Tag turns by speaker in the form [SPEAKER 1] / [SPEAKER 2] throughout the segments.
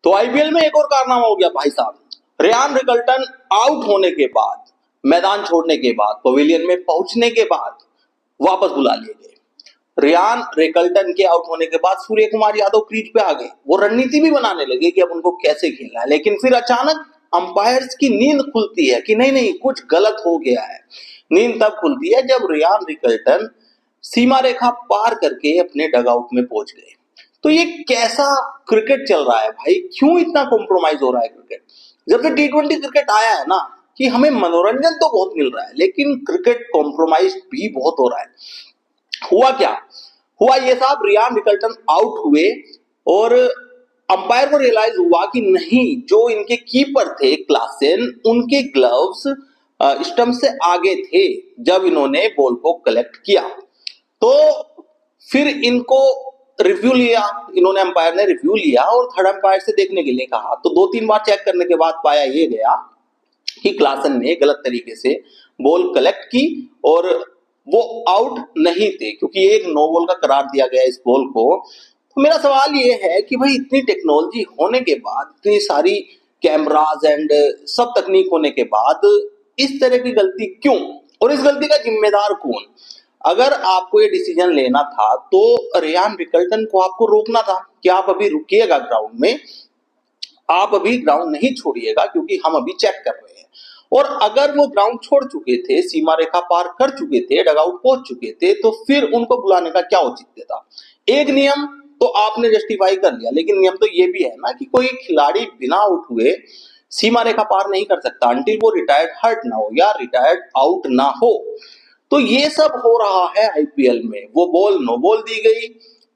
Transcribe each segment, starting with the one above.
[SPEAKER 1] तो आईपीएल में एक और कारनामा हो गया भाई साहब। रेयान रिकल्टन आउट होने के बाद, मैदान छोड़ने के बाद, पवेलियन में पहुंचने के बाद वापस बुला लिए गए। रेयान रिकल्टन के आउट होने के बाद सूर्य कुमार यादव क्रीज पे आ गए। वो रणनीति भी बनाने लगे कि अब उनको कैसे खेलना है, लेकिन फिर अचानक अंपायर्स की नींद खुलती है कि नहीं नहीं कुछ गलत हो गया है। नींद तब खुलती है जब रेयान रिकल्टन सीमा रेखा पार करके अपने डगआउट में पहुंच गए। तो ये कैसा क्रिकेट चल रहा है भाई? क्यों इतना कॉम्प्रोमाइज हो रहा है क्रिकेट? जब से टी20 क्रिकेट आया है ना, कि हमें मनोरंजन तो बहुत मिल रहा है, लेकिन क्रिकेट कॉम्प्रोमाइज भी बहुत हो रहा है। हुआ क्या हुआ ये साहब, रेयान रिकल्टन आउट हुए और अंपायर को रियलाइज हुआ कि नहीं, जो इनके कीपर थे क्लासेन, उनके ग्लव्स स्टंप से आगे थे जब इन्होंने बॉल को कलेक्ट किया। तो फिर इनको रिव्यू लिया, इन्होंने अंपायर ने रिव्यू लिया और थर्ड अंपायर से देखने के लिए कहा। तो 2-3 बार चेक करने के बाद पाया ये गया कि क्लासन ने गलत तरीके से बॉल कलेक्ट की और वो आउट नहीं थे, क्योंकि एक नो बॉल का करार दिया गया इस बॉल को। तो मेरा सवाल ये है कि भाई इतनी टेक्नोलॉजी होने के बाद, इतनी सारी कैमराज एंड सब तकनीक होने के बाद इस तरह की गलती क्यों, और इस गलती का जिम्मेदार कौन? अगर आपको ये डिसीजन लेना था तो रेयान रिकल्टन को आपको रोकना था कि आप अभी रुकिएगा ग्राउंड में, आप अभी ग्राउंड नहीं छोड़िएगा क्योंकि हम अभी चेक कर रहे हैं। और अगर वो ग्राउंड छोड़ चुके थे, सीमा रेखा पार कर चुके थे, डगआउट पहुंच चुके थे, तो फिर उनको बुलाने का क्या औचित्य था? एक नियम तो आपने जस्टिफाई कर लिया, लेकिन नियम तो ये भी है ना कि कोई खिलाड़ी बिना आउट हुए सीमा रेखा पार नहीं कर सकता अंटिल वो रिटायर्ड हर्ट ना हो या रिटायर्ड आउट ना हो। तो ये सब हो रहा है आईपीएल में। वो बॉल नो बॉल दी गई,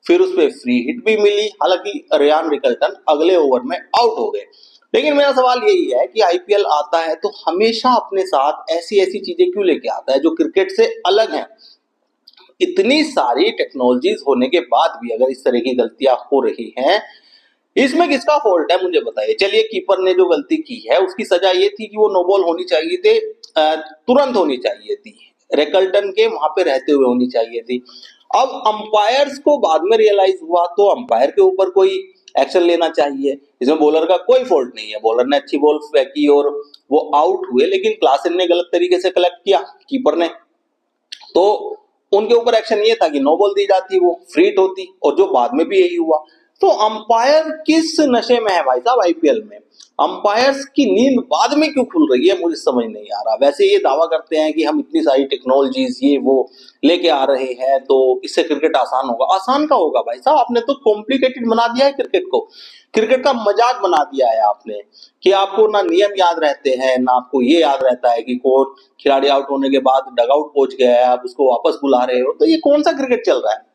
[SPEAKER 1] फिर उसपे फ्री हिट भी मिली, हालांकि रेयान रिकल्टन अगले ओवर में आउट हो गए। लेकिन मेरा सवाल यही है कि आईपीएल आता है तो हमेशा अपने साथ ऐसी ऐसी चीजें क्यों लेके आता है जो क्रिकेट से अलग हैं? इतनी सारी टेक्नोलॉजीज होने के बाद भी अगर इस तरह की गलतियां हो रही हैं, इसमें किसका फॉल्ट है मुझे बताइए। चलिए, कीपर ने जो गलती की है उसकी सजा ये थी कि वो नो बॉल होनी चाहिए थी, तुरंत होनी चाहिए थी, रिकल्टन के वहां पे रहते हुए होनी चाहिए थी। अब अंपायर्स को बाद में रियलाइज हुआ तो अंपायर के ऊपर कोई एक्शन लेना चाहिए। इसमें बॉलर का कोई फॉल्ट नहीं है, बॉलर ने अच्छी बॉल फेंकी और वो आउट हुए, लेकिन क्लासन ने गलत तरीके से कलेक्ट किया कीपर ने, तो उनके ऊपर एक्शन ये था कि नो बॉल दी जाती, वो फ्री हिट होती, और जो बाद में भी यही हुआ। तो अंपायर किस नशे में है भाई साहब आईपीएल में? अंपायर्स की नींद बाद में क्यों खुल रही है मुझे समझ नहीं आ रहा। वैसे ये दावा करते हैं कि हम इतनी सारी टेक्नोलॉजीज ये वो लेके आ रहे हैं तो इससे क्रिकेट आसान होगा। आसान का होगा भाई साहब, आपने तो कॉम्प्लिकेटेड बना दिया है क्रिकेट को, क्रिकेट का मजाक बना दिया है आपने कि आपको ना नियम याद रहते हैं, ना आपको ये याद रहता है कि कौन खिलाड़ी आउट होने के बाद डगआउट पहुंच गया है, आप उसको वापस बुला रहे हो। तो ये कौन सा क्रिकेट चल रहा है?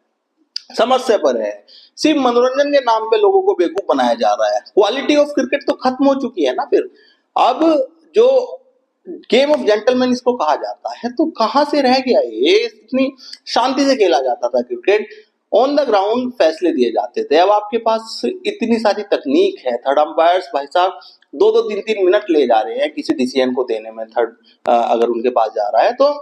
[SPEAKER 1] समस्या पर है। सिर्फ मनोरंजन के नाम पे लोगों को बेवकूफ बनाया जा रहा है। क्वालिटी ऑफ क्रिकेट तो खत्म हो चुकी है ना। फिर अब जो गेम ऑफ जेंटलमैन इसको कहा जाता है, तो कहां से रह गया ये? इतनी शांति से खेला जाता था क्रिकेट, ऑन द ग्राउंड फैसले दिए जाते थे। अब आपके पास इतनी सारी तकनीक है, थर्ड अंपायर्स भाई साहब 2-2 3-3 मिनट ले जा रहे हैं किसी डिसीजन को देने में, थर्ड अगर उनके पास जा रहा है तो,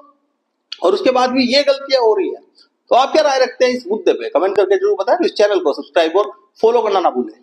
[SPEAKER 1] और उसके बाद भी ये गलतियां हो रही है। तो आप क्या राय रखते हैं इस मुद्दे पे? कमेंट करके जरूर बताएं। इस चैनल को सब्सक्राइब और फॉलो करना ना भूलें।